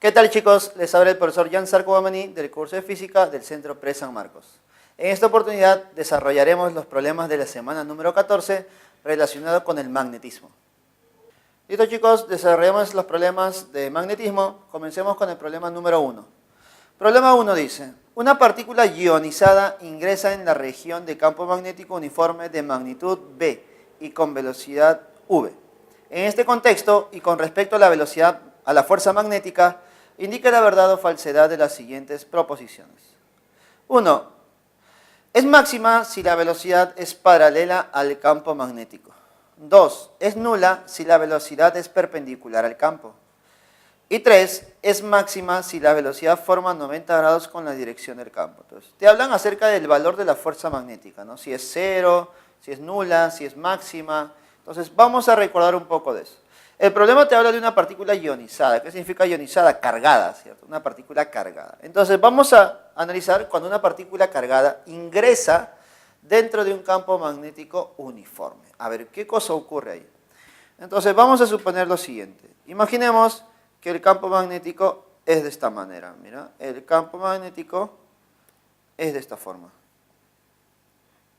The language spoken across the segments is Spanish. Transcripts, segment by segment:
¿Qué tal, chicos? Les habla el profesor Jan Sarcobamani del curso de Física del Centro PRE San Marcos. En esta oportunidad desarrollaremos los problemas de la semana número 14 relacionados con el magnetismo. Listo, chicos, desarrollamos los problemas de magnetismo. Comencemos con el problema número 1. Problema 1 dice: una partícula ionizada ingresa en la región de campo magnético uniforme de magnitud B y con velocidad V. En este contexto, y con respecto a la velocidad, a la fuerza magnética, indica la verdad o falsedad de las siguientes proposiciones. 1. Es máxima si la velocidad es paralela al campo magnético. 2. Es nula si la velocidad es perpendicular al campo. Y 3. Es máxima si la velocidad forma 90 grados con la dirección del campo. Entonces, te hablan acerca del valor de la fuerza magnética, ¿no? Si es cero, si es nula, si es máxima. Entonces, vamos a recordar un poco de eso. El problema te habla de una partícula ionizada. ¿Qué significa ionizada? Cargada, ¿cierto? Una partícula cargada. Entonces, vamos a analizar cuando una partícula cargada ingresa dentro de un campo magnético uniforme. A ver, ¿qué cosa ocurre ahí? Entonces, vamos a suponer lo siguiente. Imaginemos que el campo magnético es de esta manera. Mira, el campo magnético es de esta forma.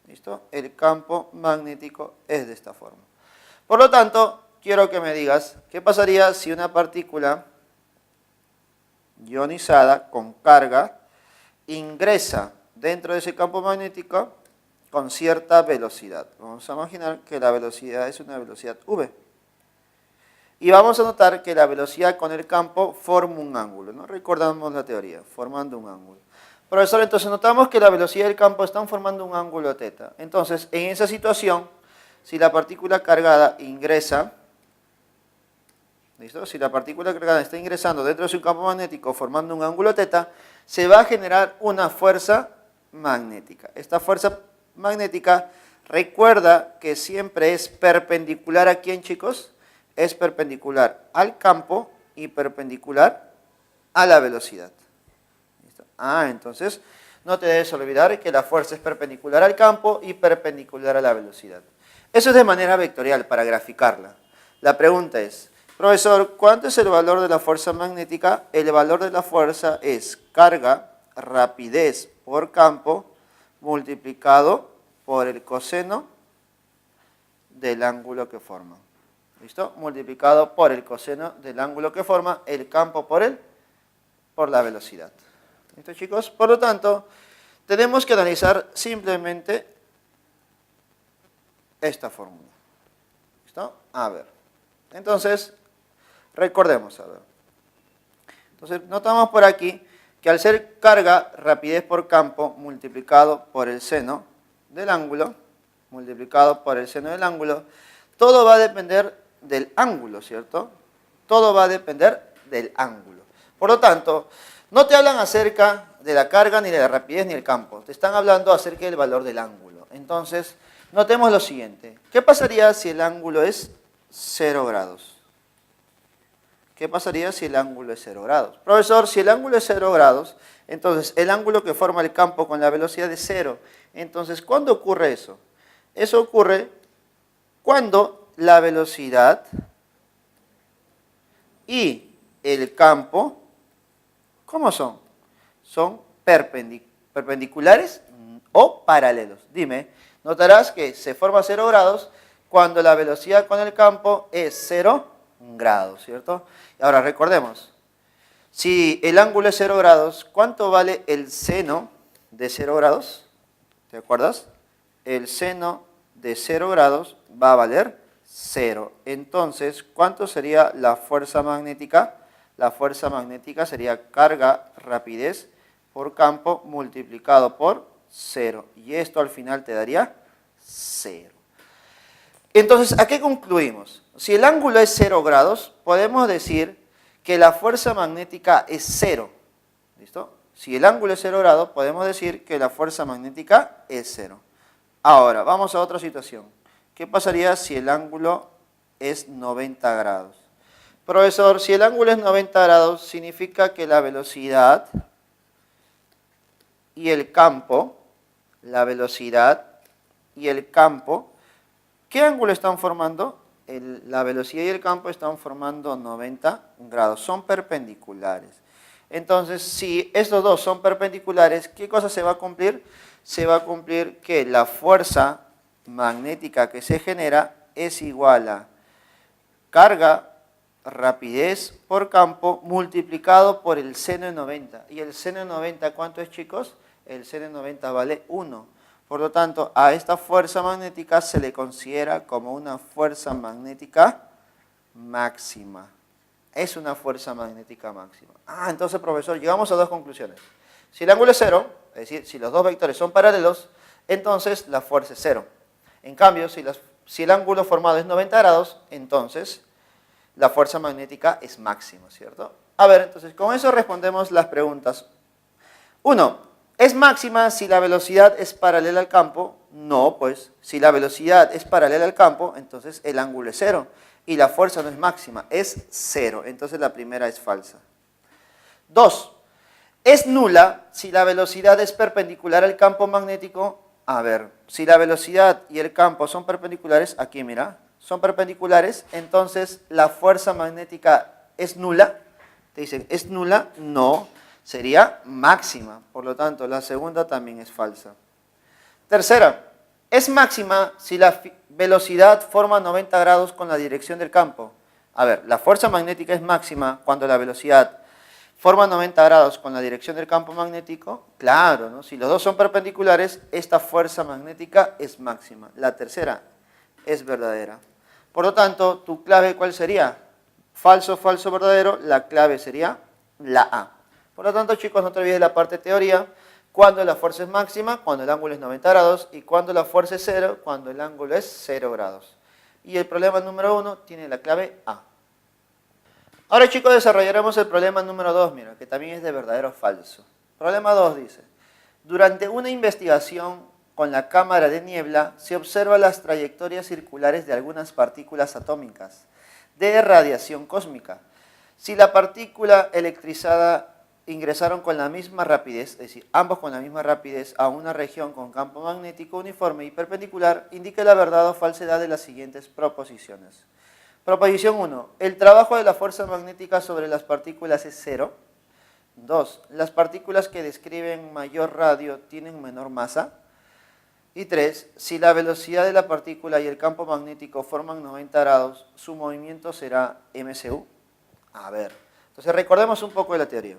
¿Listo? El campo magnético es de esta forma. Por lo tanto, quiero que me digas, ¿qué pasaría si una partícula ionizada con carga ingresa dentro de ese campo magnético con cierta velocidad? Vamos a imaginar que la velocidad es una velocidad v. Y vamos a notar que la velocidad con el campo forma un ángulo, ¿no? Recordamos la teoría, formando un ángulo. Profesor, entonces notamos que la velocidad del campo están formando un ángulo θ. Entonces, en esa situación, si la partícula cargada ingresa, ¿listo? Si la partícula cargada está ingresando dentro de su campo magnético formando un ángulo θ, se va a generar una fuerza magnética. Esta fuerza magnética, recuerda que siempre es perpendicular a ¿quién, chicos? Es perpendicular al campo y perpendicular a la velocidad. ¿Listo? Entonces no te debes olvidar que la fuerza es perpendicular al campo y perpendicular a la velocidad. Eso es de manera vectorial para graficarla. La pregunta es: profesor, ¿cuánto es el valor de la fuerza magnética? El valor de la fuerza es carga, rapidez por campo, multiplicado por el coseno del ángulo que forma. ¿Listo? Multiplicado por el coseno del ángulo que forma el campo por la velocidad. ¿Listo, chicos? Por lo tanto, tenemos que analizar simplemente esta fórmula. ¿Listo? A ver. Entonces, recordemos, a ver. Entonces, notamos por aquí que al ser carga, rapidez por campo, multiplicado por el seno del ángulo, todo va a depender del ángulo, ¿cierto? Todo va a depender del ángulo. Por lo tanto, no te hablan acerca de la carga, ni de la rapidez, ni del campo. Te están hablando acerca del valor del ángulo. Entonces, notemos lo siguiente. ¿Qué pasaría si el ángulo es 0 grados? ¿Qué pasaría si el ángulo es 0 grados? Profesor, si el ángulo es 0 grados, entonces el ángulo que forma el campo con la velocidad es 0. Entonces, ¿cuándo ocurre eso? Eso ocurre cuando la velocidad y el campo, ¿cómo son? ¿Son perpendiculares o paralelos? Dime, notarás que se forma 0 grados cuando la velocidad con el campo es 0 grados, ¿cierto? Ahora recordemos, si el ángulo es 0 grados, ¿cuánto vale el seno de 0 grados? ¿Te acuerdas? El seno de 0 grados va a valer 0. Entonces, ¿cuánto sería la fuerza magnética? La fuerza magnética sería carga, rapidez por campo multiplicado por 0. Y esto al final te daría 0. Entonces, ¿a qué concluimos? Si el ángulo es 0 grados, podemos decir que la fuerza magnética es 0. ¿Listo? Si el ángulo es 0 grados, podemos decir que la fuerza magnética es 0. Ahora, vamos a otra situación. ¿Qué pasaría si el ángulo es 90 grados? Profesor, si el ángulo es 90 grados, significa que la velocidad y el campo, ¿qué ángulo están formando? la velocidad y el campo están formando 90 grados, son perpendiculares. Entonces, si estos dos son perpendiculares, ¿qué cosa se va a cumplir? Se va a cumplir que la fuerza magnética que se genera es igual a carga, rapidez por campo, multiplicado por el seno de 90. ¿Y el seno de 90 cuánto es, chicos? El seno de 90 vale 1. Por lo tanto, a esta fuerza magnética se le considera como una fuerza magnética máxima. Es una fuerza magnética máxima. Entonces, profesor, llegamos a dos conclusiones. Si el ángulo es 0, es decir, si los dos vectores son paralelos, entonces la fuerza es 0. En cambio, si el ángulo formado es 90 grados, entonces la fuerza magnética es máxima, ¿cierto? A ver, entonces, con eso respondemos las preguntas. 1. ¿Es máxima si la velocidad es paralela al campo? No, pues, si la velocidad es paralela al campo, entonces el ángulo es 0. Y la fuerza no es máxima, es 0. Entonces la primera es falsa. 2. ¿Es nula si la velocidad es perpendicular al campo magnético? A ver, si la velocidad y el campo son perpendiculares, aquí mira, son perpendiculares, entonces la fuerza magnética es nula. Te dicen, ¿es nula? No, sería máxima. Por lo tanto, la segunda también es falsa. Tercera, ¿es máxima si la velocidad forma 90 grados con la dirección del campo? A ver, la fuerza magnética es máxima cuando la velocidad forma 90 grados con la dirección del campo magnético. Claro, ¿no? Si los dos son perpendiculares, esta fuerza magnética es máxima. La tercera es verdadera. Por lo tanto, ¿tu clave cuál sería? Falso, falso, verdadero. La clave sería la A. Por lo tanto, chicos, no te olvides la parte teoría. Cuando la fuerza es máxima, cuando el ángulo es 90 grados. Y cuando la fuerza es 0, cuando el ángulo es 0 grados. Y el problema número 1 tiene la clave A. Ahora, chicos, desarrollaremos el problema número 2, mira, que también es de verdadero o falso. Problema 2 dice, durante una investigación con la cámara de niebla se observan las trayectorias circulares de algunas partículas atómicas de radiación cósmica. Si la partícula electrizada ingresaron con la misma rapidez, es decir, ambos con la misma rapidez a una región con campo magnético uniforme y perpendicular, indique la verdad o falsedad de las siguientes proposiciones. Proposición 1. El trabajo de la fuerza magnética sobre las partículas es 0. 2. Las partículas que describen mayor radio tienen menor masa. Y 3. Si la velocidad de la partícula y el campo magnético forman 90 grados, su movimiento será MCU. A ver, entonces recordemos un poco de la teoría.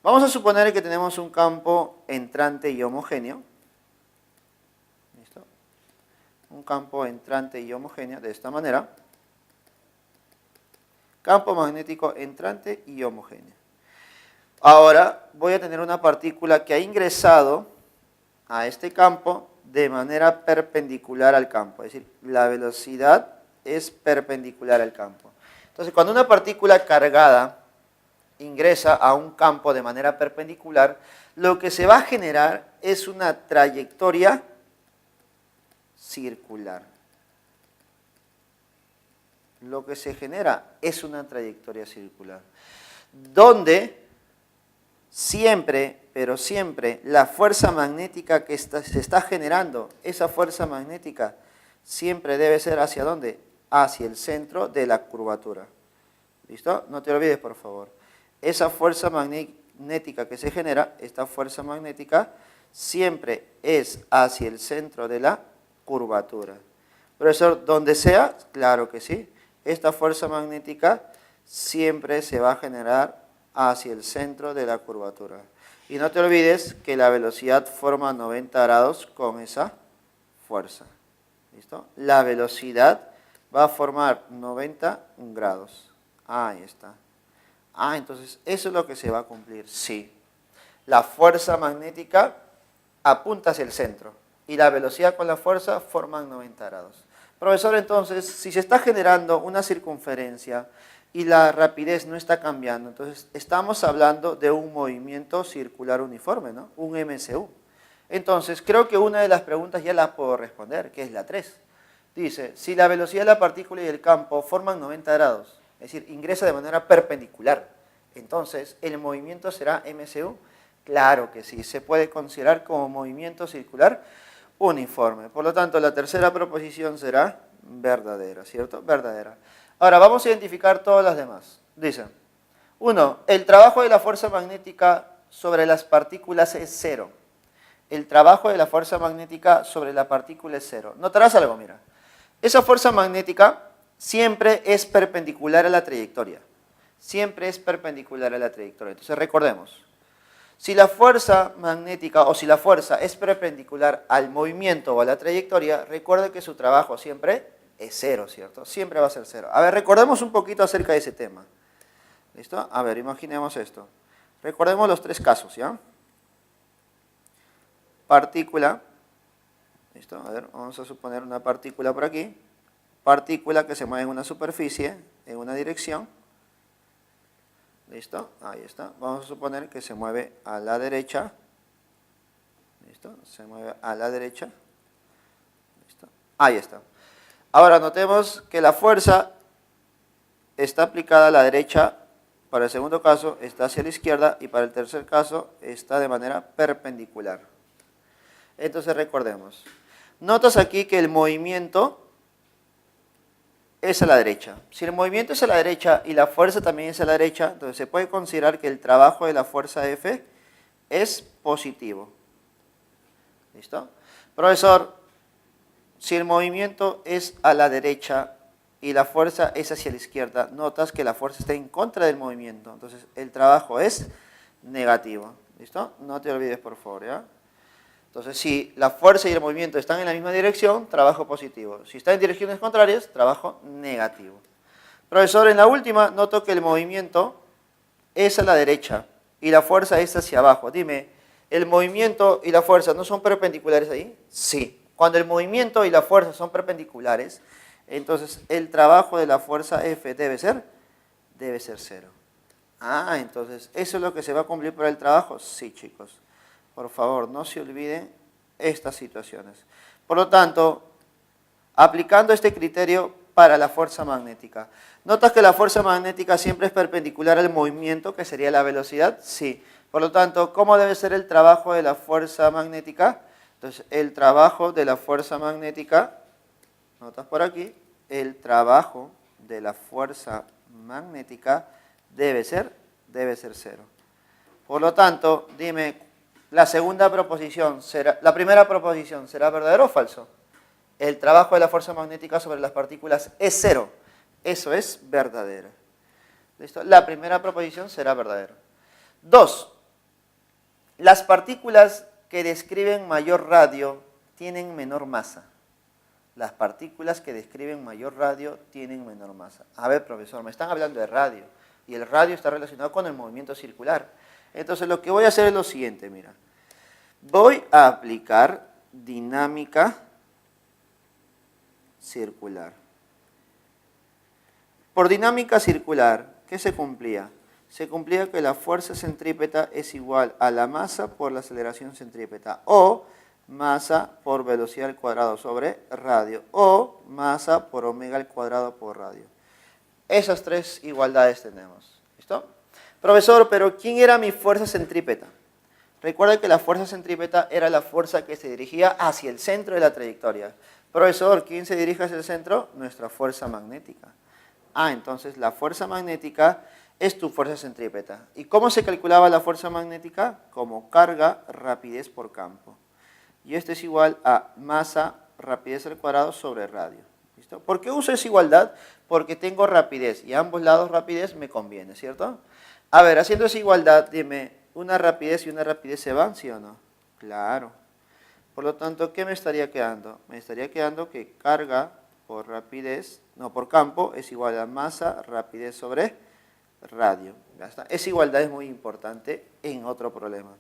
Vamos a suponer que tenemos un campo entrante y homogéneo. ¿Listo? Un campo entrante y homogéneo de esta manera. Campo magnético entrante y homogéneo. Ahora voy a tener una partícula que ha ingresado a este campo de manera perpendicular al campo. Es decir, la velocidad es perpendicular al campo. Entonces, cuando una partícula cargada ingresa a un campo de manera perpendicular, lo que se va a generar es una trayectoria circular. Lo que se genera es una trayectoria circular, donde siempre, pero siempre, la fuerza magnética que se está generando, esa fuerza magnética siempre debe ser ¿hacia dónde? Hacia el centro de la curvatura. ¿Listo? No te olvides, por favor. Esa fuerza magnética que se genera, esta fuerza magnética, siempre es hacia el centro de la curvatura. Profesor, ¿dónde sea? Claro que sí. Esta fuerza magnética siempre se va a generar hacia el centro de la curvatura. Y no te olvides que la velocidad forma 90 grados con esa fuerza. ¿Listo? La velocidad va a formar 90 grados. Ahí está. Entonces eso es lo que se va a cumplir. Sí. La fuerza magnética apunta hacia el centro. Y la velocidad con la fuerza forman 90 grados. Profesor, entonces, si se está generando una circunferencia y la rapidez no está cambiando, entonces estamos hablando de un movimiento circular uniforme, ¿no? Un MCU. Entonces, creo que una de las preguntas ya la puedo responder, que es la 3. Dice, si la velocidad de la partícula y el campo forman 90 grados, es decir, ingresa de manera perpendicular, entonces, ¿el movimiento será MCU? Claro que sí, se puede considerar como movimiento circular uniforme. Por lo tanto, la tercera proposición será verdadera, ¿cierto? Verdadera. Ahora, vamos a identificar todas las demás. Dice, 1. El trabajo de la fuerza magnética sobre las partículas es cero. El trabajo de la fuerza magnética sobre la partícula es cero. Notarás algo, mira. Esa fuerza magnética siempre es perpendicular a la trayectoria. Siempre es perpendicular a la trayectoria. Entonces, recordemos. Si la fuerza magnética o si la fuerza es perpendicular al movimiento o a la trayectoria, recuerde que su trabajo siempre es cero, ¿cierto? Siempre va a ser cero. A ver, recordemos un poquito acerca de ese tema. ¿Listo? A ver, imaginemos esto. Recordemos los tres casos, ¿ya? Partícula. ¿Listo? A ver, vamos a suponer una partícula por aquí. Partícula que se mueve en una superficie, en una dirección. ¿Listo? Ahí está. Vamos a suponer que se mueve a la derecha. ¿Listo? Se mueve a la derecha. ¿Listo? Ahí está. Ahora notemos que la fuerza está aplicada a la derecha. Para el segundo caso está hacia la izquierda y para el tercer caso está de manera perpendicular. Entonces recordemos. Notas aquí que el movimiento es a la derecha. Si el movimiento es a la derecha y la fuerza también es a la derecha, entonces se puede considerar que el trabajo de la fuerza F es positivo. ¿Listo? Profesor, si el movimiento es a la derecha y la fuerza es hacia la izquierda, notas que la fuerza está en contra del movimiento. Entonces el trabajo es negativo. ¿Listo? No te olvides, por favor, ¿ya? Entonces, si la fuerza y el movimiento están en la misma dirección, trabajo positivo. Si están en direcciones contrarias, trabajo negativo. Profesor, en la última noto que el movimiento es a la derecha y la fuerza es hacia abajo. Dime, ¿el movimiento y la fuerza no son perpendiculares ahí? Sí. Cuando el movimiento y la fuerza son perpendiculares, entonces el trabajo de la fuerza F debe ser cero. Ah, entonces, ¿eso es lo que se va a cumplir por el trabajo? Sí, chicos. Por favor, no se olviden estas situaciones. Por lo tanto, aplicando este criterio para la fuerza magnética. ¿Notas que la fuerza magnética siempre es perpendicular al movimiento, que sería la velocidad? Sí. Por lo tanto, ¿cómo debe ser el trabajo de la fuerza magnética? Entonces, el trabajo de la fuerza magnética, notas por aquí, el trabajo de la fuerza magnética debe ser cero. Por lo tanto, dime, la primera proposición, ¿será verdadero o falso? El trabajo de la fuerza magnética sobre las partículas es cero. Eso es verdadero. ¿Listo? La primera proposición será verdadera. 2. Las partículas que describen mayor radio tienen menor masa. Las partículas que describen mayor radio tienen menor masa. A ver, profesor, me están hablando de radio. Y el radio está relacionado con el movimiento circular. Entonces lo que voy a hacer es lo siguiente, mira. Voy a aplicar dinámica circular. Por dinámica circular, ¿qué se cumplía? Se cumplía que la fuerza centrípeta es igual a la masa por la aceleración centrípeta, o masa por velocidad al cuadrado sobre radio, o masa por omega al cuadrado por radio. Esas tres igualdades tenemos. ¿Listo? Profesor, pero ¿quién era mi fuerza centrípeta? Recuerda que la fuerza centrípeta era la fuerza que se dirigía hacia el centro de la trayectoria. Profesor, ¿quién se dirige hacia el centro? Nuestra fuerza magnética. Ah, entonces la fuerza magnética es tu fuerza centrípeta. ¿Y cómo se calculaba la fuerza magnética? Como carga, rapidez por campo. Y esto es igual a masa, rapidez al cuadrado sobre radio. ¿Listo? ¿Por qué uso esa igualdad? Porque tengo rapidez y a ambos lados rapidez me conviene, ¿cierto? A ver, haciendo esa igualdad, dime, ¿una rapidez y una rapidez se van, sí o no? Claro. Por lo tanto, ¿qué me estaría quedando? Me estaría quedando que carga por rapidez, no, por campo, es igual a masa, rapidez sobre radio. Ya está. Esa igualdad es muy importante en otro problema.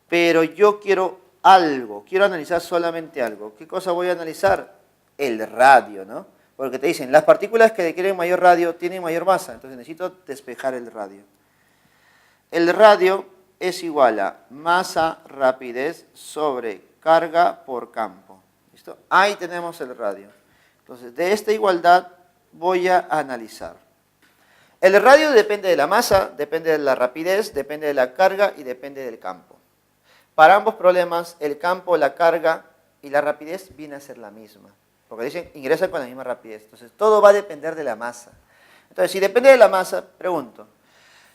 Pero yo quiero algo, quiero analizar solamente algo. ¿Qué cosa voy a analizar? El radio, ¿no? Porque te dicen, las partículas que requieren mayor radio tienen mayor masa, entonces necesito despejar el radio. El radio es igual a masa, rapidez sobre carga por campo. ¿Listo? Ahí tenemos el radio. Entonces, de esta igualdad voy a analizar. El radio depende de la masa, depende de la rapidez, depende de la carga y depende del campo. Para ambos problemas, el campo, la carga y la rapidez viene a ser la misma. porque dicen ingresan con la misma rapidez. Entonces, todo va a depender de la masa. Entonces, si depende de la masa, pregunto,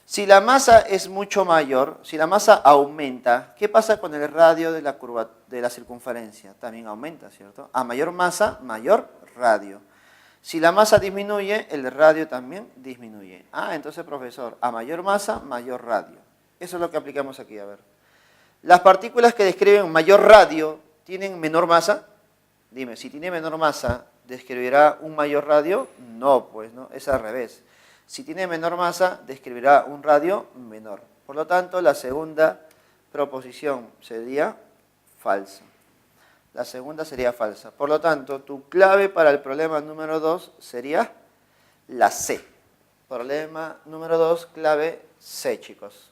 si la masa es mucho mayor, si la masa aumenta, ¿qué pasa con el radio de la curva de la circunferencia? También aumenta, ¿cierto? A mayor masa, mayor radio. Si la masa disminuye, el radio también disminuye. Ah, entonces, profesor, a mayor masa, mayor radio. Eso es lo que aplicamos aquí, a ver. Las partículas que describen mayor radio, ¿tienen menor masa? Dime, si tiene menor masa, ¿describirá un mayor radio? No, pues, ¿no? Es al revés. Si tiene menor masa, describirá un radio menor. Por lo tanto, la segunda proposición sería falsa. La segunda sería falsa. Por lo tanto, tu clave para el problema número 2 sería la C. Problema número 2, clave C, chicos.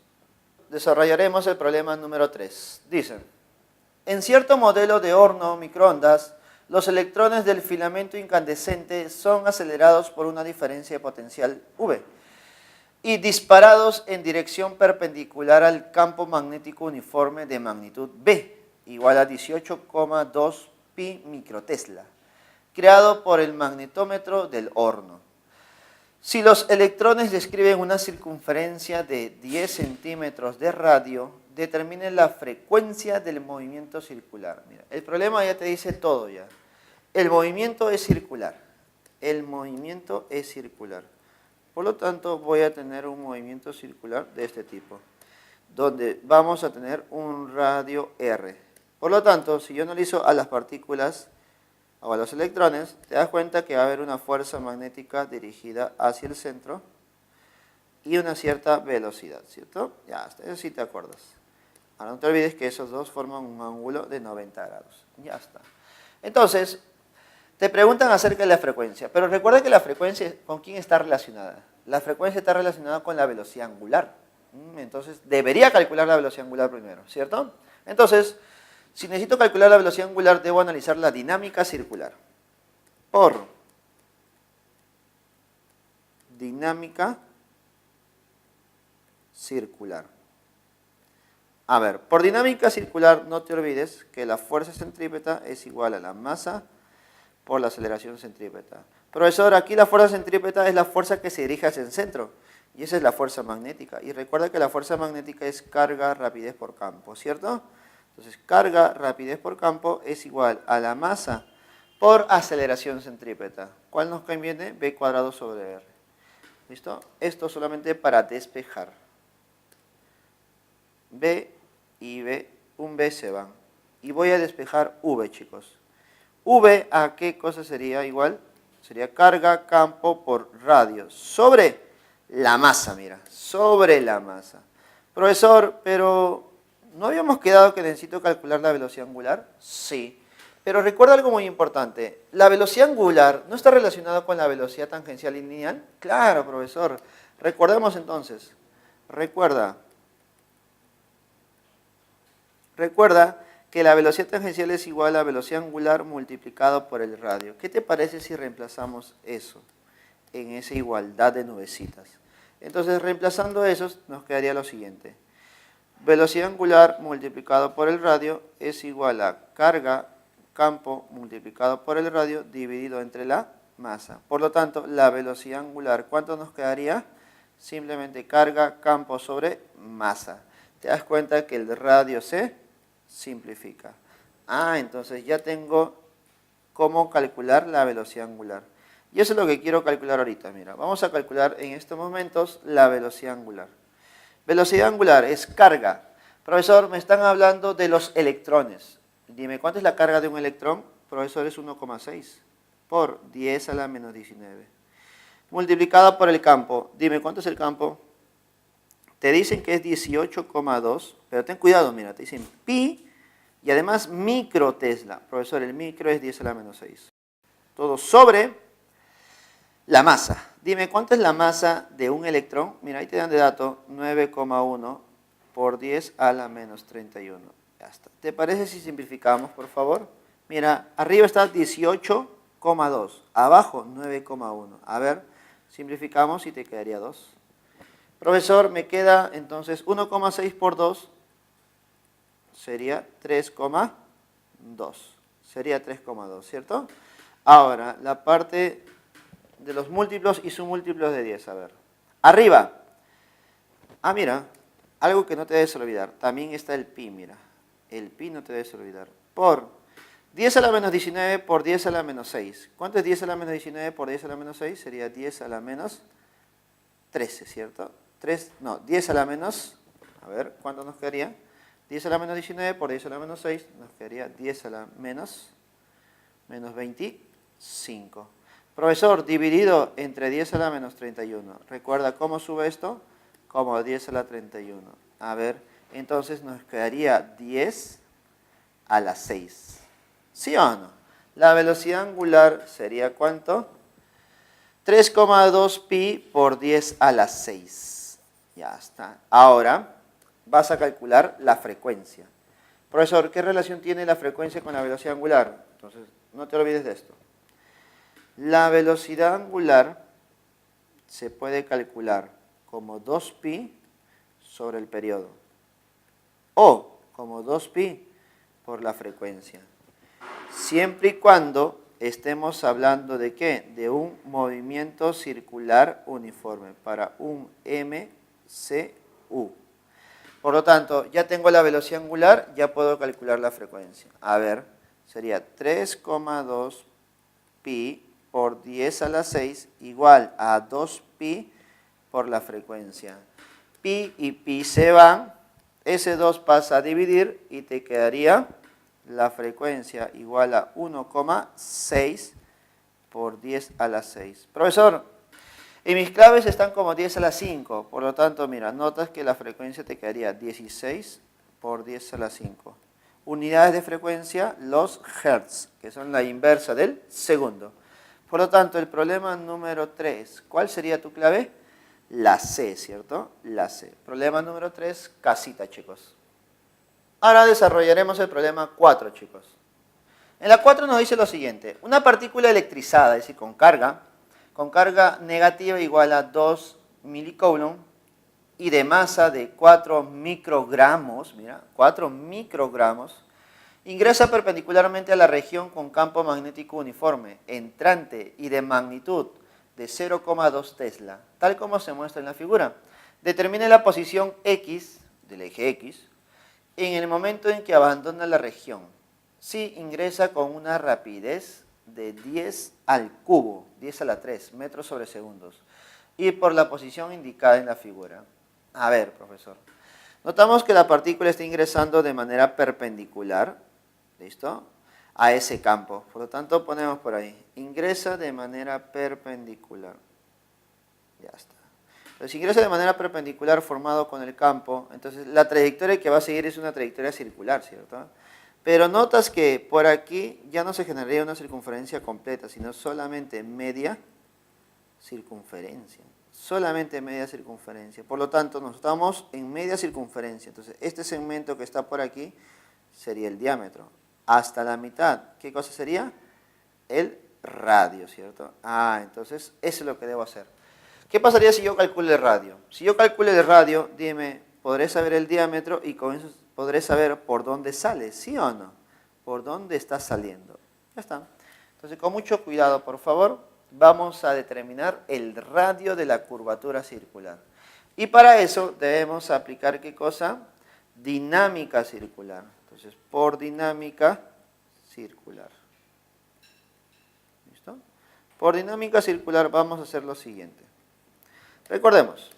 Desarrollaremos el problema número 3. Dicen, en cierto modelo de horno microondas, los electrones del filamento incandescente son acelerados por una diferencia de potencial V y disparados en dirección perpendicular al campo magnético uniforme de magnitud B, igual a 18,2 pi microtesla, creado por el magnetómetro del horno. Si los electrones describen una circunferencia de 10 centímetros de radio, determinen la frecuencia del movimiento circular. Mira, el problema ya te dice todo ya. El movimiento es circular. El movimiento es circular. Por lo tanto, voy a tener un movimiento circular de este tipo, donde vamos a tener un radio R. Por lo tanto, si yo analizo a las partículas o a los electrones, te das cuenta que va a haber una fuerza magnética dirigida hacia el centro y una cierta velocidad, ¿cierto? Ya, hasta eso sí te acuerdas. Ahora no te olvides que esos dos forman un ángulo de 90 grados. Ya está. Entonces, te preguntan acerca de la frecuencia, pero recuerda que la frecuencia, ¿con quién está relacionada? La frecuencia está relacionada con la velocidad angular. Entonces, debería calcular la velocidad angular primero, ¿cierto? Entonces, si necesito calcular la velocidad angular, debo analizar la dinámica circular. Por dinámica circular. A ver, por dinámica circular, no te olvides que la fuerza centrípeta es igual a la masa por la aceleración centrípeta. Profesor, aquí la fuerza centrípeta es la fuerza que se dirige hacia el centro. Y esa es la fuerza magnética. Y recuerda que la fuerza magnética es carga, rapidez por campo, ¿cierto? Entonces, carga, rapidez por campo es igual a la masa por aceleración centrípeta. ¿Cuál nos conviene? B cuadrado sobre R. ¿Listo? Esto solamente para despejar. B y B, un B se van. Y voy a despejar V, chicos. V, ¿a qué cosa sería igual? Sería carga, campo por radio. Sobre la masa, mira. Sobre la masa. Profesor, pero ¿no habíamos quedado que necesito calcular la velocidad angular? Sí. Pero recuerda algo muy importante. ¿La velocidad angular no está relacionada con la velocidad tangencial y lineal? Claro, profesor. Recordemos entonces. Recuerda que la velocidad tangencial es igual a la velocidad angular multiplicado por el radio. ¿Qué te parece si reemplazamos eso en esa igualdad de nubecitas? Entonces, reemplazando eso, nos quedaría lo siguiente. Velocidad angular multiplicado por el radio es igual a carga, campo multiplicado por el radio dividido entre la masa. Por lo tanto, la velocidad angular, ¿cuánto nos quedaría? Simplemente carga, campo sobre masa. Te das cuenta que el radio se simplifica. Entonces ya tengo cómo calcular la velocidad angular. Y eso es lo que quiero calcular ahorita. Mira, vamos a calcular en estos momentos la velocidad angular. Velocidad angular es carga. Profesor, me están hablando de los electrones. Dime, ¿cuánto es la carga de un electrón? Profesor, es 1,6 por 10 a la menos 19. Multiplicada por el campo. Dime, ¿cuánto es el campo? Te dicen que es 18,2, pero ten cuidado, mira, te dicen pi y además microtesla. Profesor, el micro es 10 a la menos 6. Todo sobre la masa. Dime, ¿cuánto es la masa de un electrón? Mira, ahí te dan de dato 9,1 por 10 a la menos 31. Ya está. ¿Te parece si simplificamos, por favor? Mira, arriba está 18,2, abajo 9,1. A ver, simplificamos y te quedaría 2. Profesor, me queda entonces 1,6 por 2 sería 3,2. Sería 3,2, ¿cierto? Ahora, la parte de los múltiplos y submúltiplos de 10. A ver. Arriba. Ah, mira. Algo que no te debes olvidar. También está el pi, mira. El pi no te debes olvidar. Por 10 a la menos 19 por 10 a la menos 6. ¿Cuánto es 10 a la menos 19 por 10 a la menos 6? Sería 10 a la menos 13, ¿cierto? 10 a la menos... A ver, ¿cuánto nos quedaría? 10 a la menos 19 por 10 a la menos 6. Nos quedaría 10 a la menos 25. Profesor, dividido entre 10 a la menos 31. ¿Recuerda cómo sube esto? Como 10 a la 31. A ver, entonces nos quedaría 10 a la 6. ¿Sí o no? La velocidad angular sería ¿cuánto? 3,2 pi por 10 a la 6. Ya está. Ahora vas a calcular la frecuencia. Profesor, ¿qué relación tiene la frecuencia con la velocidad angular? Entonces, no te olvides de esto. La velocidad angular se puede calcular como 2pi sobre el periodo o como 2pi por la frecuencia. Siempre y cuando estemos hablando de ¿qué? De un movimiento circular uniforme para un MCU. Por lo tanto, ya tengo la velocidad angular, ya puedo calcular la frecuencia. A ver, sería 3,2 pi por 10 a la 6 igual a 2pi por la frecuencia. Pi y pi se van, ese 2 pasa a dividir y te quedaría la frecuencia igual a 1,6 por 10 a la 6. Profesor, y mis claves están como 10 a la 5, por lo tanto, mira, notas que la frecuencia te quedaría 16 por 10 a la 5. Unidades de frecuencia, los hertz, que son la inversa del segundo. Por lo tanto, el problema número 3, ¿cuál sería tu clave? La C, ¿cierto? La C. Problema número 3, casita, chicos. Ahora desarrollaremos el problema 4, chicos. En la 4 nos dice lo siguiente. Una partícula electrizada, es decir, con carga negativa igual a 2 milicoulomb y de masa de 4 microgramos, mira, 4 microgramos, ingresa perpendicularmente a la región con campo magnético uniforme, entrante y de magnitud de 0,2 Tesla, tal como se muestra en la figura. Determine la posición X del eje X en el momento en que abandona la región. Si ingresa con una rapidez de 10 al cubo, 10 a la 3 metros sobre segundos, y por la posición indicada en la figura. A ver, profesor. Notamos que la partícula está ingresando de manera perpendicular, ¿listo?, a ese campo. Por lo tanto, ponemos por ahí, ingresa de manera perpendicular. Ya está. Entonces, si ingresa de manera perpendicular formado con el campo, entonces la trayectoria que va a seguir es una trayectoria circular, ¿cierto? Pero notas que por aquí ya no se generaría una circunferencia completa, sino solamente media circunferencia. Solamente media circunferencia. Por lo tanto, nos estamos en media circunferencia. Entonces, este segmento que está por aquí sería el diámetro. Hasta la mitad, ¿qué cosa sería? El radio, ¿cierto? Entonces, eso es lo que debo hacer. ¿Qué pasaría si yo calculo el radio? Si yo calculo el radio, dime, podré saber el diámetro y con eso podré saber por dónde sale, ¿sí o no? Por dónde está saliendo. Ya está. Entonces, con mucho cuidado, por favor, vamos a determinar el radio de la curvatura circular. Y para eso debemos aplicar, ¿qué cosa? Dinámica circular. Entonces, por dinámica circular. ¿Listo? Por dinámica circular vamos a hacer lo siguiente. Recordemos,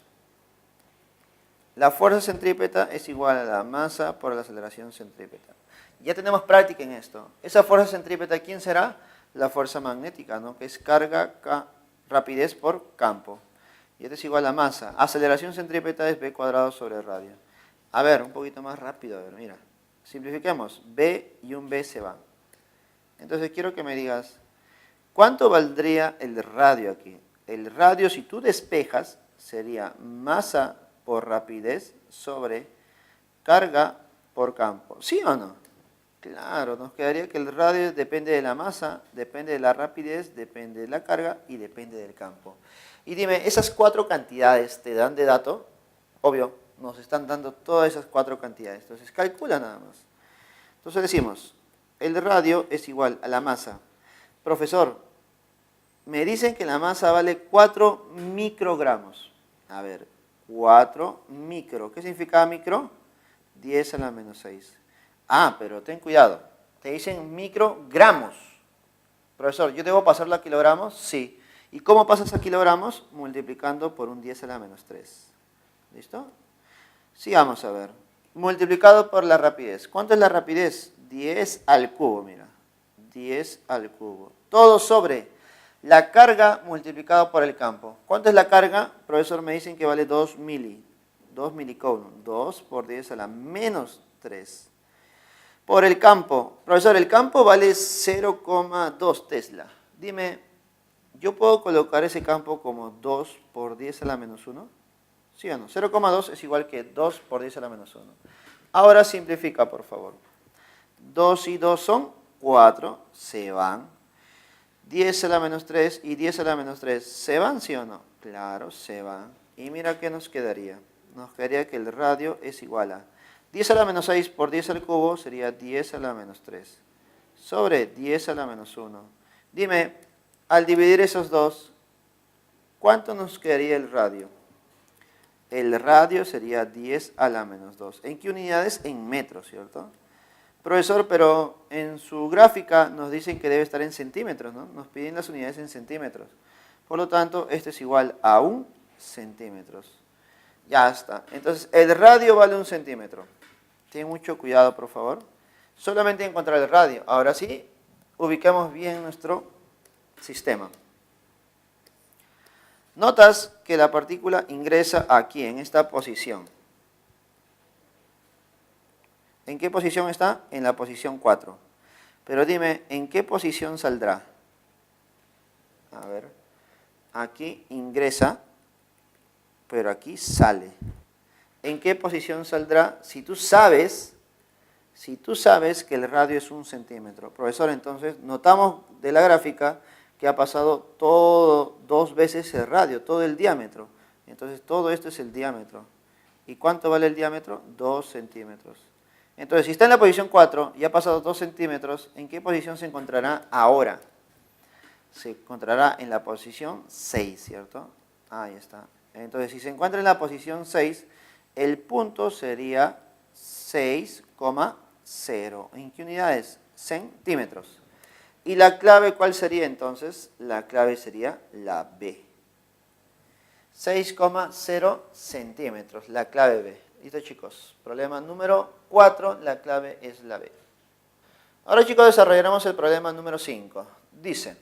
la fuerza centrípeta es igual a la masa por la aceleración centrípeta. Ya tenemos práctica en esto. Esa fuerza centrípeta, ¿quién será? La fuerza magnética, ¿no? Que es carga, rapidez por campo. Y esto es igual a masa. Aceleración centrípeta es b cuadrado sobre radio. A ver, un poquito más rápido, a ver, mira. Simplifiquemos. B y un B se van. Entonces quiero que me digas, ¿cuánto valdría el radio aquí? El radio, si tú despejas, sería masa por rapidez sobre carga por campo. ¿Sí o no? Claro, nos quedaría que el radio depende de la masa, depende de la rapidez, depende de la carga y depende del campo. Y dime, ¿esas 4 cantidades te dan de dato? Obvio, nos están dando todas esas 4 cantidades. Entonces, calcula nada más. Entonces decimos, el radio es igual a la masa. Profesor, me dicen que la masa vale 4 microgramos. A ver, 4 micro. ¿Qué significa micro? 10 a la menos 6. Ah, pero ten cuidado. Te dicen microgramos. Profesor, ¿yo debo pasarlo a kilogramos? Sí. ¿Y cómo pasas a kilogramos? Multiplicando por un 10 a la menos 3. ¿Listo? Sí, vamos a ver. Multiplicado por la rapidez. ¿Cuánto es la rapidez? 10 al cubo, mira. 10 al cubo. Todo sobre la carga multiplicado por el campo. ¿Cuánto es la carga? Profesor, me dicen que vale 2 milicoulomb. 2 por 10 a la menos 3. Por el campo. Profesor, el campo vale 0,2 Tesla. Dime, ¿yo puedo colocar ese campo como 2 por 10 a la menos 1? ¿Sí o no? 0,2 es igual que 2 por 10 a la menos 1. Ahora simplifica, por favor. 2 y 2 son 4, se van. 10 a la menos 3 y 10 a la menos 3, ¿se van, sí o no? Claro, se van. Y mira qué nos quedaría. Nos quedaría que el radio es igual a 10 a la menos 6 por 10 al cubo sería 10 a la menos 3. Sobre 10 a la menos 1. Dime, al dividir esos dos, ¿cuánto nos quedaría el radio? El radio sería 10 a la menos 2. ¿En qué unidades? En metros, ¿cierto? Profesor, pero en su gráfica nos dicen que debe estar en centímetros, ¿no? Nos piden las unidades en centímetros. Por lo tanto, esto es igual a 1 centímetros. Ya está. Entonces, el radio vale 1 centímetro. Ten mucho cuidado, por favor. Solamente encontrar el radio. Ahora sí, ubicamos bien nuestro sistema. Notas que la partícula ingresa aquí, en esta posición. ¿En qué posición está? En la posición 4. Pero dime, ¿en qué posición saldrá? A ver, aquí ingresa, pero aquí sale. ¿En qué posición saldrá? Si tú sabes que el radio es 1 centímetro. Profesor, entonces notamos de la gráfica que ha pasado todo 2 veces el radio, todo el diámetro. Entonces todo esto es el diámetro. ¿Y cuánto vale el diámetro? 2 centímetros. Entonces, si está en la posición 4 y ha pasado 2 centímetros, ¿en qué posición se encontrará ahora? Se encontrará en la posición 6, ¿cierto? Ahí está. Entonces, si se encuentra en la posición 6, el punto sería 6,0. ¿En qué unidades? Centímetros. ¿Y la clave cuál sería entonces? La clave sería la B. 6,0 centímetros, la clave B. ¿Listo, chicos? Problema número 4, la clave es la B. Ahora, chicos, desarrollaremos el problema número 5. Dice,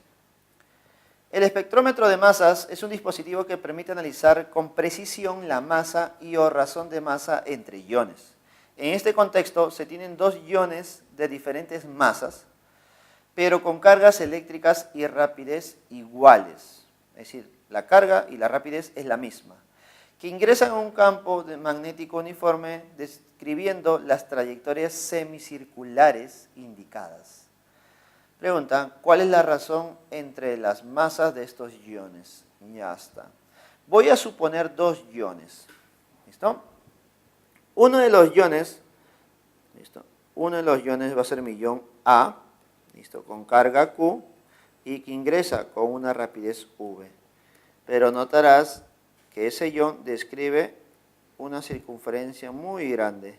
el espectrómetro de masas es un dispositivo que permite analizar con precisión la masa y o razón de masa entre iones. En este contexto se tienen 2 iones de diferentes masas, pero con cargas eléctricas y rapidez iguales. Es decir, la carga y la rapidez es la misma, que ingresan a un campo magnético uniforme describiendo las trayectorias semicirculares indicadas. Pregunta, ¿cuál es la razón entre las masas de estos iones? Ya está. Voy a suponer 2 iones. ¿Listo? Uno de los iones, ¿listo? Uno de los iones va a ser mi ion A, ¿listo? Con carga Q y que ingresa con una rapidez V. Pero notarás que ese ion describe una circunferencia muy grande,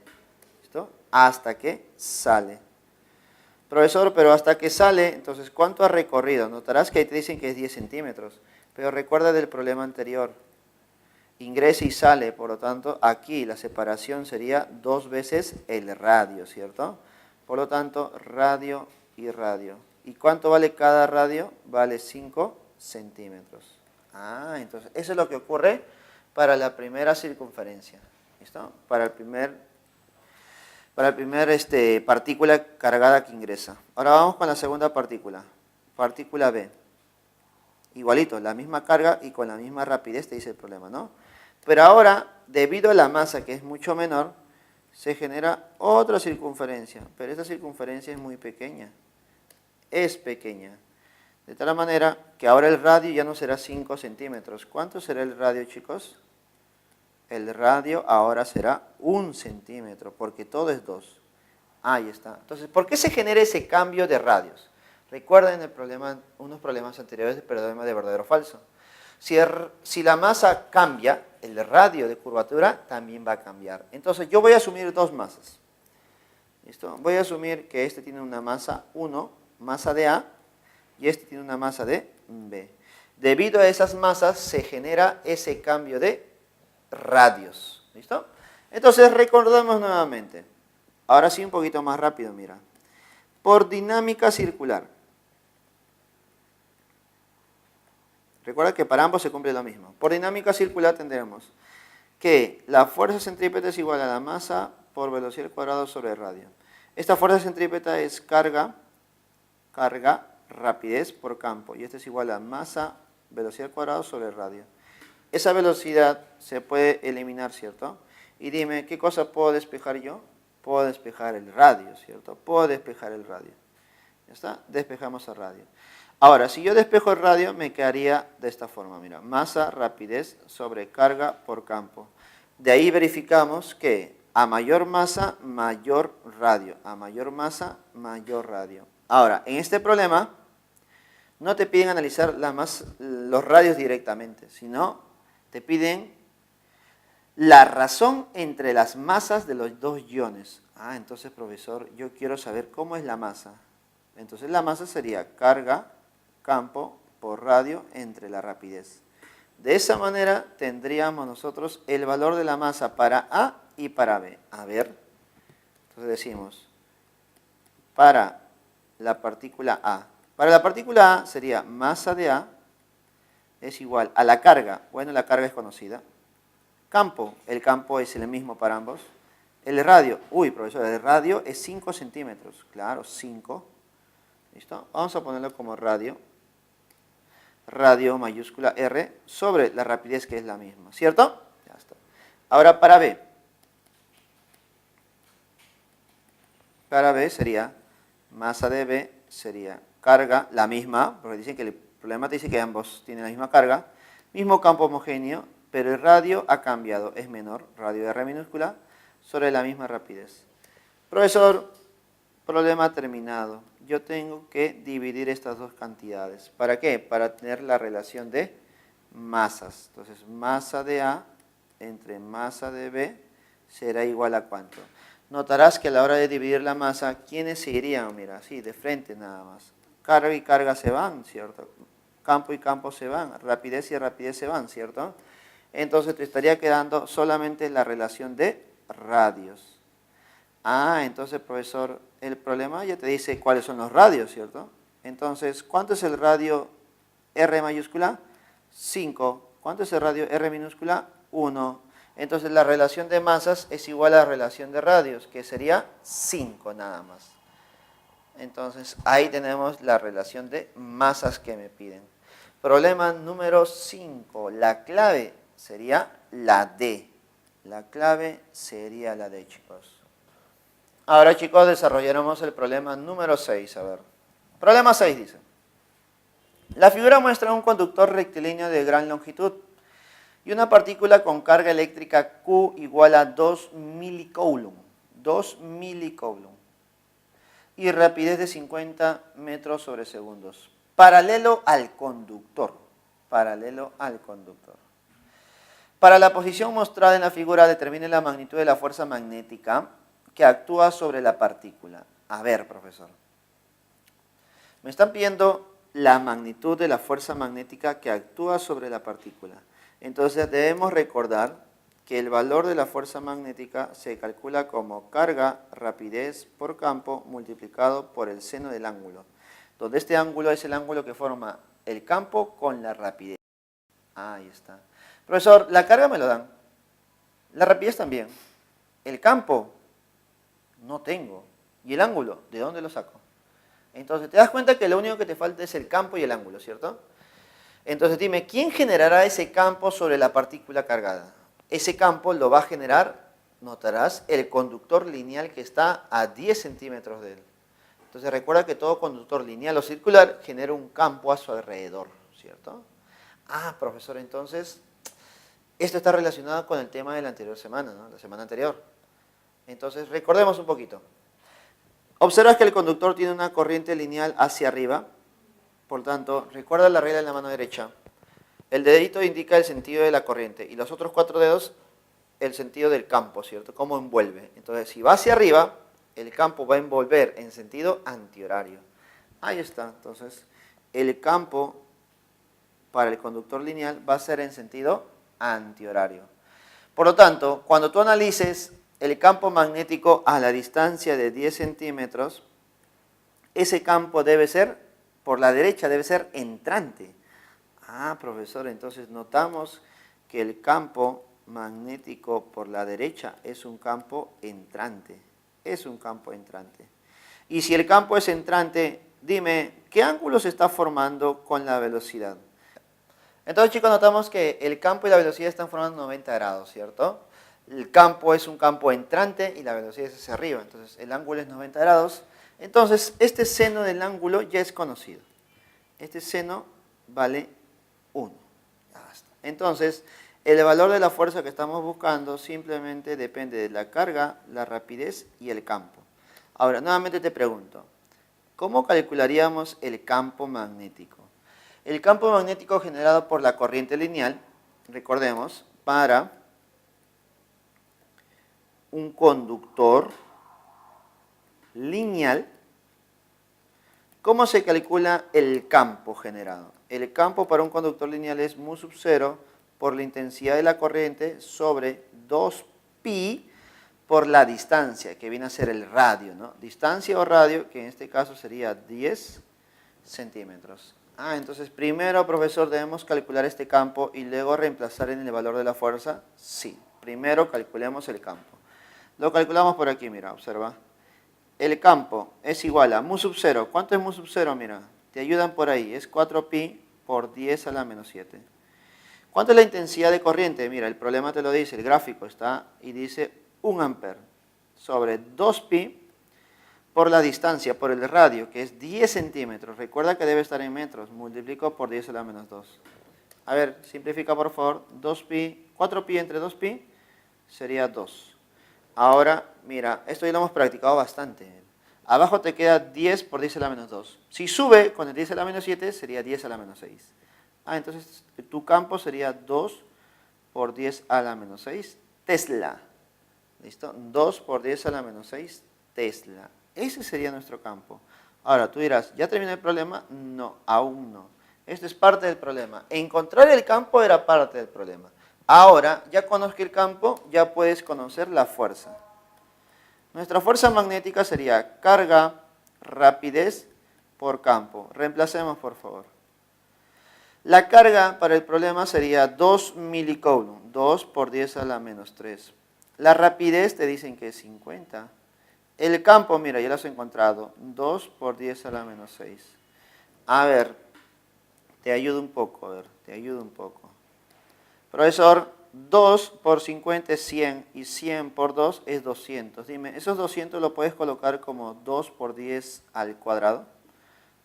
¿listo? Hasta que sale. Profesor, pero hasta que sale, entonces, ¿cuánto ha recorrido? Notarás que ahí te dicen que es 10 centímetros, pero recuerda del problema anterior. Ingresa y sale, por lo tanto, aquí la separación sería 2 veces el radio, ¿cierto? Por lo tanto, radio y radio. ¿Y cuánto vale cada radio? Vale 5 centímetros. Ah, entonces, eso es lo que ocurre para la primera circunferencia. ¿Listo? Para el primer partícula cargada que ingresa. Ahora vamos con la segunda partícula. Partícula B. Igualito, la misma carga y con la misma rapidez te dice el problema, ¿no? Pero ahora, debido a la masa que es mucho menor, se genera otra circunferencia. Pero esta circunferencia es muy pequeña. Es pequeña. De tal manera que ahora el radio ya no será 5 centímetros. ¿Cuánto será el radio, chicos? El radio ahora será 1 centímetro, porque todo es 2. Ahí está. Entonces, ¿por qué se genera ese cambio de radios? Recuerden unos problemas anteriores del problema de verdadero o falso. Si la masa cambia, el radio de curvatura también va a cambiar. Entonces yo voy a asumir dos masas. ¿Listo? Voy a asumir que este tiene una masa 1, masa de A, y este tiene una masa de B. Debido a esas masas se genera ese cambio de radios. ¿Listo? Entonces recordemos nuevamente. Ahora sí un poquito más rápido, mira. Por dinámica circular. Recuerda que para ambos se cumple lo mismo. Por dinámica circular tendremos que la fuerza centrípeta es igual a la masa por velocidad al cuadrado sobre el radio. Esta fuerza centrípeta es carga, rapidez por campo. Y esto es igual a masa, velocidad al cuadrado sobre el radio. Esa velocidad se puede eliminar, ¿cierto? Y dime, ¿qué cosa puedo despejar yo? Puedo despejar el radio, ¿cierto? Puedo despejar el radio. ¿Ya está? Despejamos el radio. Ahora, si yo despejo el radio, me quedaría de esta forma, mira, masa, rapidez sobre carga por campo. De ahí verificamos que a mayor masa, mayor radio. A mayor masa, mayor radio. Ahora, en este problema, no te piden analizar los radios directamente, sino te piden la razón entre las masas de los dos iones. Ah, entonces, profesor, yo quiero saber cómo es la masa. Entonces, la masa sería carga, campo por radio entre la rapidez. De esa manera tendríamos nosotros el valor de la masa para A y para B. A ver, entonces decimos, para la partícula A. Para la partícula A sería masa de A es igual a la carga. Bueno, la carga es conocida. Campo, el campo es el mismo para ambos. El radio, profesor, el radio es 5 centímetros. Claro, 5. ¿Listo? Vamos a ponerlo como radio. Radio mayúscula R sobre la rapidez que es la misma, ¿cierto? Ya está. Ahora para B. Para B sería, masa de B sería carga, la misma, porque dicen que el problema te dice que ambos tienen la misma carga, mismo campo homogéneo, pero el radio ha cambiado, es menor, radio R minúscula, sobre la misma rapidez. Profesor, problema terminado. Yo tengo que dividir estas dos cantidades. ¿Para qué? Para tener la relación de masas. Entonces, masa de A entre masa de B será igual a ¿cuánto? Notarás que a la hora de dividir la masa, ¿quiénes se irían? Mira, así, de frente nada más. Carga y carga se van, ¿cierto? Campo y campo se van. Rapidez y rapidez se van, ¿cierto? Entonces, te estaría quedando solamente la relación de radios. Ah, entonces, profesor, el problema ya te dice cuáles son los radios, ¿cierto? Entonces, ¿cuánto es el radio R mayúscula? 5. ¿Cuánto es el radio R minúscula? 1. Entonces, la relación de masas es igual a la relación de radios, que sería 5 nada más. Entonces, ahí tenemos la relación de masas que me piden. Problema número 5. La clave sería la D. La clave sería la D, chicos. Ahora, chicos, desarrollaremos el problema número 6. A ver. Problema 6 dice. La figura muestra un conductor rectilíneo de gran longitud y una partícula con carga eléctrica Q igual a 2 milicoulomb. 2 milicoulomb. Y rapidez de 50 metros sobre segundos. Paralelo al conductor. Paralelo al conductor. Para la posición mostrada en la figura, determine la magnitud de la fuerza magnética que actúa sobre la partícula. A ver, profesor. Me están pidiendo la magnitud de la fuerza magnética que actúa sobre la partícula. Entonces debemos recordar que el valor de la fuerza magnética se calcula como carga, rapidez por campo multiplicado por el seno del ángulo, donde este ángulo es el ángulo que forma el campo con la rapidez. Ahí está. Profesor, la carga me lo dan. La rapidez también. El campo no tengo. ¿Y el ángulo? ¿De dónde lo saco? Entonces te das cuenta que lo único que te falta es el campo y el ángulo, ¿cierto? Entonces dime, ¿quién generará ese campo sobre la partícula cargada? Ese campo lo va a generar, notarás, el conductor lineal que está a 10 centímetros de él. Entonces recuerda que todo conductor lineal o circular genera un campo a su alrededor, ¿cierto? Ah, profesor, entonces, esto está relacionado con el tema de la anterior semana, ¿no? La semana anterior. Entonces, recordemos un poquito. Observas que el conductor tiene una corriente lineal hacia arriba. Por tanto, recuerda la regla en la mano derecha. El dedito indica el sentido de la corriente y los otros 4 dedos el sentido del campo, ¿cierto? Cómo envuelve. Entonces, si va hacia arriba, el campo va a envolver en sentido antihorario. Ahí está. Entonces, el campo para el conductor lineal va a ser en sentido antihorario. Por lo tanto, cuando tú analices el campo magnético a la distancia de 10 centímetros, ese campo debe ser, por la derecha, debe ser entrante. Ah, profesor, entonces notamos que el campo magnético por la derecha es un campo entrante. Es un campo entrante. Y si el campo es entrante, dime, ¿qué ángulo se está formando con la velocidad? Entonces, chicos, notamos que el campo y la velocidad están formando 90 grados, ¿cierto? El campo es un campo entrante y la velocidad es hacia arriba. Entonces, el ángulo es 90 grados. Entonces, este seno del ángulo ya es conocido. Este seno vale 1. Entonces, el valor de la fuerza que estamos buscando simplemente depende de la carga, la rapidez y el campo. Ahora, nuevamente te pregunto, ¿cómo calcularíamos el campo magnético? El campo magnético generado por la corriente lineal, recordemos, para un conductor lineal, ¿cómo se calcula el campo generado? El campo para un conductor lineal es mu sub 0 por la intensidad de la corriente sobre 2pi por la distancia, que viene a ser el radio, ¿no? Distancia o radio, que en este caso sería 10 centímetros. Entonces primero, profesor, debemos calcular este campo y luego reemplazar en el valor de la fuerza. Sí, primero calculemos el campo. Lo calculamos por aquí, mira, observa. El campo es igual a mu sub 0. ¿Cuánto es mu sub 0? Mira, te ayudan por ahí. Es 4pi por 10 a la menos 7. ¿Cuánto es la intensidad de corriente? Mira, el problema te lo dice, el gráfico está y dice 1 ampere sobre 2pi por la distancia, por el radio, que es 10 centímetros. Recuerda que debe estar en metros. Multiplico por 10 a la menos 2. A ver, simplifica por favor. 2pi, 4pi entre 2pi sería 2. Ahora, mira, esto ya lo hemos practicado bastante. Abajo te queda 10 por 10 a la menos 2. Si sube con el 10 a la menos 7, sería 10 a la menos 6. Entonces tu campo sería 2 por 10 a la menos 6 Tesla. ¿Listo? 2 por 10 a la menos 6 Tesla. Ese sería nuestro campo. Ahora, tú dirás, ¿ya terminó el problema? No, aún no. Esto es parte del problema. Encontrar el campo era parte del problema. Ahora, ya conozco el campo, ya puedes conocer la fuerza. Nuestra fuerza magnética sería carga, rapidez por campo. Reemplacemos, por favor. La carga para el problema sería 2 milicoulomb, 2 por 10 a la menos 3. La rapidez te dicen que es 50. El campo, mira, ya lo has encontrado, 2 por 10 a la menos 6. A ver, te ayudo un poco, Profesor, 2 por 50 es 100 y 100 por 2 es 200. Dime, ¿esos 200 lo puedes colocar como 2 por 10 al cuadrado?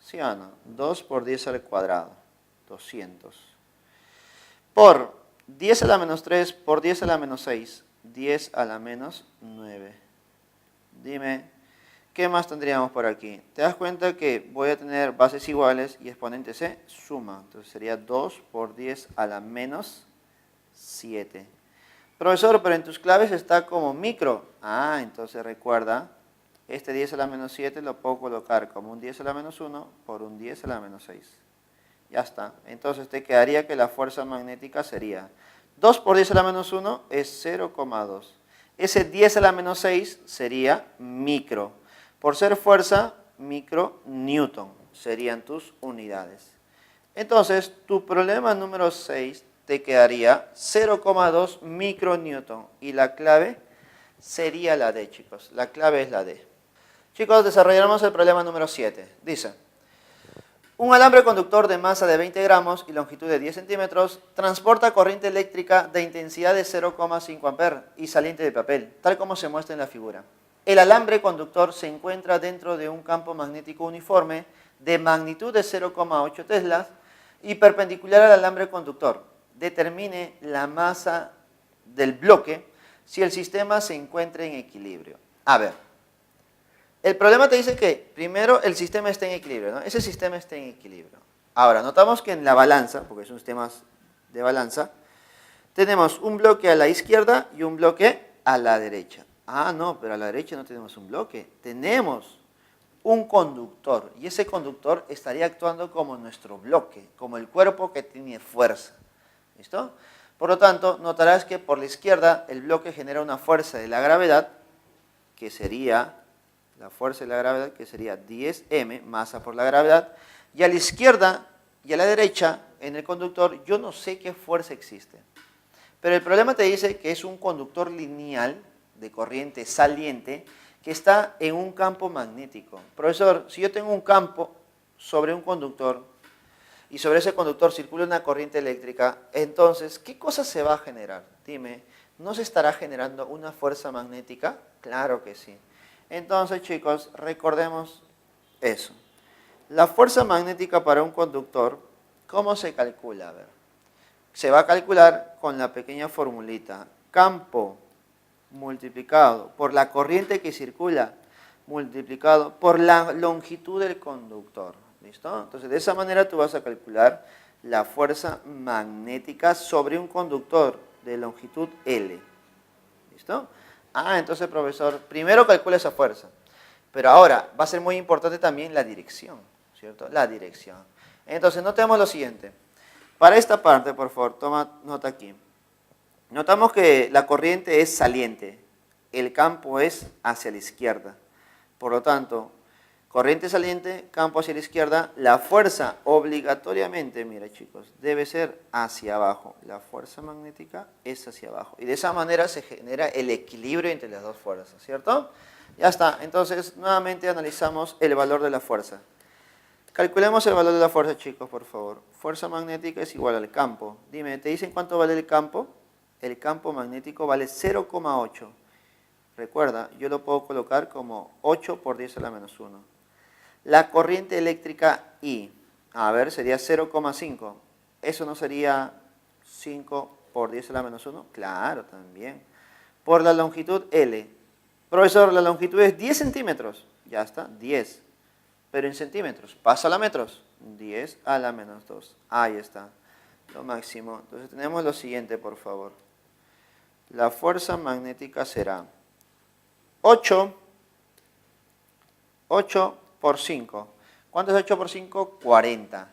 ¿Sí o no? 2 por 10 al cuadrado, 200. Por 10 a la menos 3 por 10 a la menos 6, 10 a la menos 9. Dime, ¿qué más tendríamos por aquí? ¿Te das cuenta que voy a tener bases iguales y exponente C? Suma. Entonces sería 2 por 10 a la menos 7. Profesor, pero en tus claves está como micro. Entonces recuerda, este 10 a la menos 7 lo puedo colocar como un 10 a la menos 1 por un 10 a la menos 6. Ya está. Entonces te quedaría que la fuerza magnética sería 2 por 10 a la menos 1 es 0,2. Ese 10 a la menos 6 sería micro. Por ser fuerza, micronewton serían tus unidades. Entonces, tu problema número 6 te quedaría 0,2 micronewton. Y la clave sería la D, chicos. La clave es la D. Chicos, desarrollaremos el problema número 7. Dice, un alambre conductor de masa de 20 gramos y longitud de 10 centímetros transporta corriente eléctrica de intensidad de 0,5 amperes y saliente de papel, tal como se muestra en la figura. El alambre conductor se encuentra dentro de un campo magnético uniforme de magnitud de 0,8 teslas y perpendicular al alambre conductor. Determine la masa del bloque si el sistema se encuentra en equilibrio. A ver, El problema te dice que primero el sistema está en equilibrio, ¿no? Ese sistema está en equilibrio. Ahora, notamos que en la balanza, porque es un sistema de balanza, tenemos un bloque a la izquierda y un bloque a la derecha. Ah, no, pero a la derecha no tenemos un bloque. Tenemos un conductor. Y ese conductor estaría actuando como nuestro bloque, como el cuerpo que tiene fuerza. ¿Listo? Por lo tanto, notarás que por la izquierda el bloque genera una fuerza de la gravedad, que sería la fuerza de la gravedad, que sería 10m, masa por la gravedad. Y a la izquierda y a la derecha, en el conductor, yo no sé qué fuerza existe. Pero el problema te dice que es un conductor lineal de corriente saliente que está en un campo magnético. Profesor, si yo tengo un campo sobre un conductor y sobre ese conductor circula una corriente eléctrica, entonces, ¿qué cosa se va a generar? Dime, ¿no se estará generando una fuerza magnética? Claro que sí. Entonces, chicos, recordemos eso. La fuerza magnética para un conductor, ¿cómo se calcula? A ver. Se va a calcular con la pequeña formulita. Campo multiplicado por la corriente que circula, multiplicado por la longitud del conductor. ¿Listo? Entonces, de esa manera tú vas a calcular la fuerza magnética sobre un conductor de longitud L. ¿Listo? Ah, entonces, profesor, primero calcula esa fuerza. Pero ahora va a ser muy importante también la dirección, ¿cierto? La dirección. Entonces, notemos lo siguiente. Para esta parte, por favor, toma nota aquí. Notamos que la corriente es saliente, el campo es hacia la izquierda. Por lo tanto, corriente saliente, campo hacia la izquierda, la fuerza obligatoriamente, mira chicos, debe ser hacia abajo. La fuerza magnética es hacia abajo. Y de esa manera se genera el equilibrio entre las dos fuerzas, ¿cierto? Ya está. Entonces, nuevamente analizamos el valor de la fuerza. Calculemos el valor de la fuerza, chicos, por favor. Fuerza magnética es igual al campo. Dime, ¿te dicen cuánto vale el campo? El campo magnético vale 0,8. Recuerda, yo lo puedo colocar como 8 por 10 a la menos 1. La corriente eléctrica I, a ver, sería 0,5. ¿Eso no sería 5 por 10 a la menos 1? Claro, también. Por la longitud L. Profesor, la longitud es 10 centímetros. Ya está, 10. Pero en centímetros, pasa a metros, 10 a la menos 2. Ahí está, lo máximo. Entonces tenemos lo siguiente, por favor. La fuerza magnética será 8 por 5. ¿Cuánto es 8 por 5? 40.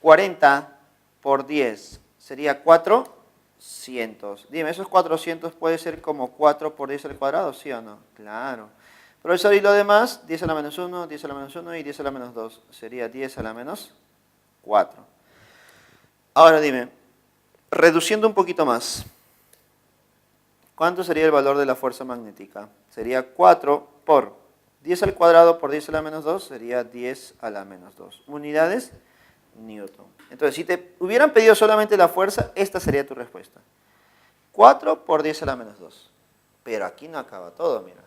40 por 10 sería 400. Dime, ¿esos 400 puede ser como 4 por 10 al cuadrado? ¿Sí o no? Claro. Profesor, ¿y lo demás? 10 a la menos 1, 10 a la menos 1 y 10 a la menos 2. Sería 10 a la menos 4. Ahora dime, reduciendo un poquito más, ¿cuánto sería el valor de la fuerza magnética? Sería 4 por 10 al cuadrado por 10 a la menos 2, sería 10 a la menos 2. Unidades, Newton. Entonces, si te hubieran pedido solamente la fuerza, esta sería tu respuesta. 4 por 10 a la menos 2. Pero aquí no acaba todo, mira.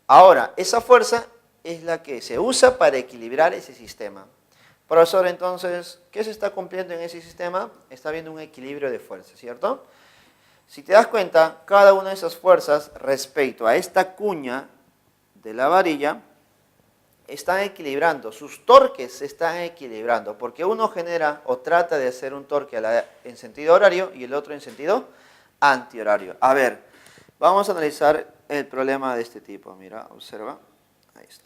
Ahora, esa fuerza es la que se usa para equilibrar ese sistema. Profesor, entonces, ¿qué se está cumpliendo en ese sistema? Está habiendo un equilibrio de fuerzas, ¿cierto? Si te das cuenta, cada una de esas fuerzas respecto a esta cuña de la varilla están equilibrando, sus torques se están equilibrando, porque uno genera o trata de hacer un torque en sentido horario y el otro en sentido antihorario. A ver, vamos a analizar el problema de este tipo. Mira, observa. Ahí está.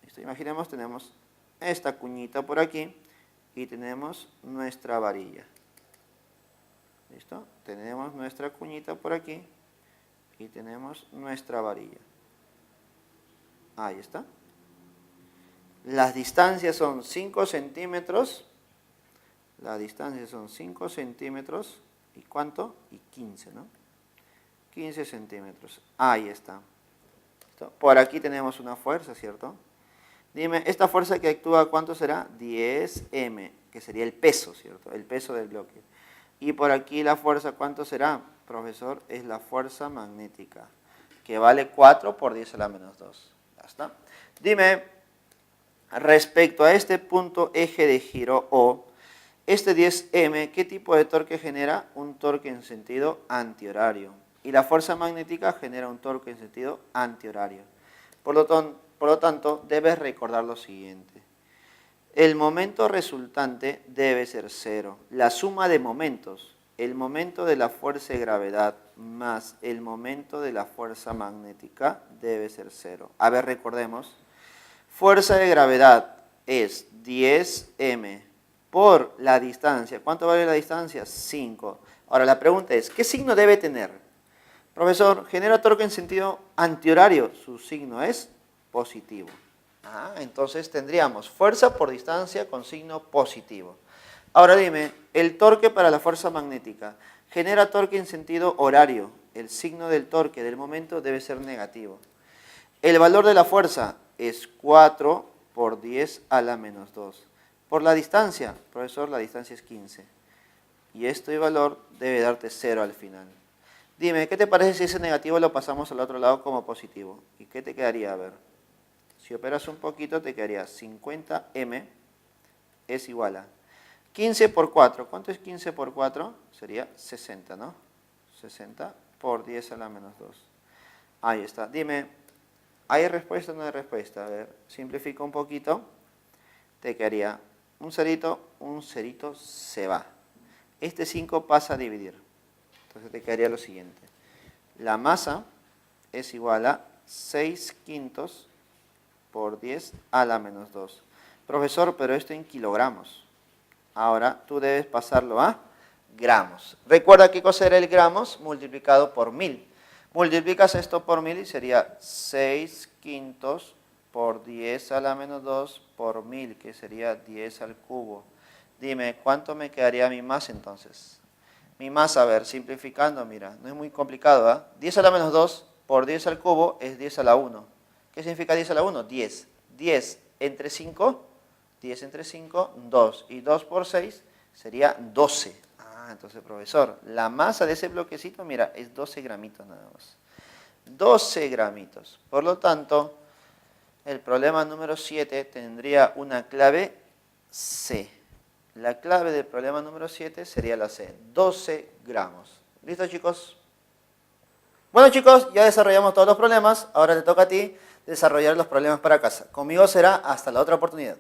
Listo. Imaginemos, tenemos esta cuñita por aquí y tenemos nuestra varilla. ¿Listo? Tenemos nuestra cuñita por aquí y tenemos nuestra varilla. Ahí está. Las distancias son 5 centímetros. Las distancias son 5 centímetros. ¿Y cuánto? Y 15, ¿no? 15 centímetros. Ahí está. ¿Listo? Por aquí tenemos una fuerza, ¿cierto? Dime, ¿esta fuerza que actúa cuánto será? 10m, que sería el peso, ¿cierto? El peso del bloque. Y por aquí la fuerza, ¿cuánto será? Profesor, es la fuerza magnética, que vale 4 por 10 a la menos 2. Ya está. Dime, respecto a este punto eje de giro O, este 10m, ¿qué tipo de torque genera? Un torque en sentido antihorario. Y la fuerza magnética genera un torque en sentido antihorario. Por lo Por lo tanto, debes recordar lo siguiente. El momento resultante debe ser 0. La suma de momentos, el momento de la fuerza de gravedad más el momento de la fuerza magnética debe ser 0. A ver, recordemos. Fuerza de gravedad es 10m por la distancia. ¿Cuánto vale la distancia? 5. Ahora la pregunta es, ¿qué signo debe tener? Profesor, genera torque en sentido antihorario. Su signo es positivo. Entonces tendríamos fuerza por distancia con signo positivo. Ahora dime, el torque para la fuerza magnética genera torque en sentido horario. El signo del torque del momento debe ser negativo. El valor de la fuerza es 4 por 10 a la menos 2. Por la distancia, profesor, la distancia es 15. Y este valor debe darte 0 al final. Dime, ¿qué te parece si ese negativo lo pasamos al otro lado como positivo? ¿Y qué te quedaría? A ver, si operas un poquito te quedaría 50m es igual a 15 por 4. ¿Cuánto es 15 por 4? Sería 60, ¿no? 60 por 10 a la menos 2. Ahí está. Dime, ¿hay respuesta o no hay respuesta? A ver, simplifico un poquito. Te quedaría un cerito se va. Este 5 pasa a dividir. Entonces te quedaría lo siguiente. La masa es igual a 6 quintos por 10 a la menos 2. Profesor, pero esto en kilogramos. Ahora tú debes pasarlo a gramos. Recuerda qué cosa era el gramos multiplicado por 1000. Multiplicas esto por 1000 y sería 6 quintos por 10 a la menos 2 por 1000, que sería 10 al cubo. Dime, ¿cuánto me quedaría mi masa entonces? Mi masa, a ver, simplificando, mira, no es muy complicado, ¿ah? 10 a la menos 2 por 10 al cubo es 10 a la 1. ¿Qué significa 10 a la 1? 10. 10 entre 5, 10 entre 5, 2. Y 2 por 6 sería 12. Entonces, profesor, la masa de ese bloquecito, mira, es 12 gramitos nada más. 12 gramitos. Por lo tanto, el problema número 7 tendría una clave C. La clave del problema número 7 sería la C, 12 gramos. ¿Listo, chicos? Bueno, chicos, ya desarrollamos todos los problemas. Ahora te toca a ti desarrollar los problemas para casa. Conmigo será hasta la otra oportunidad.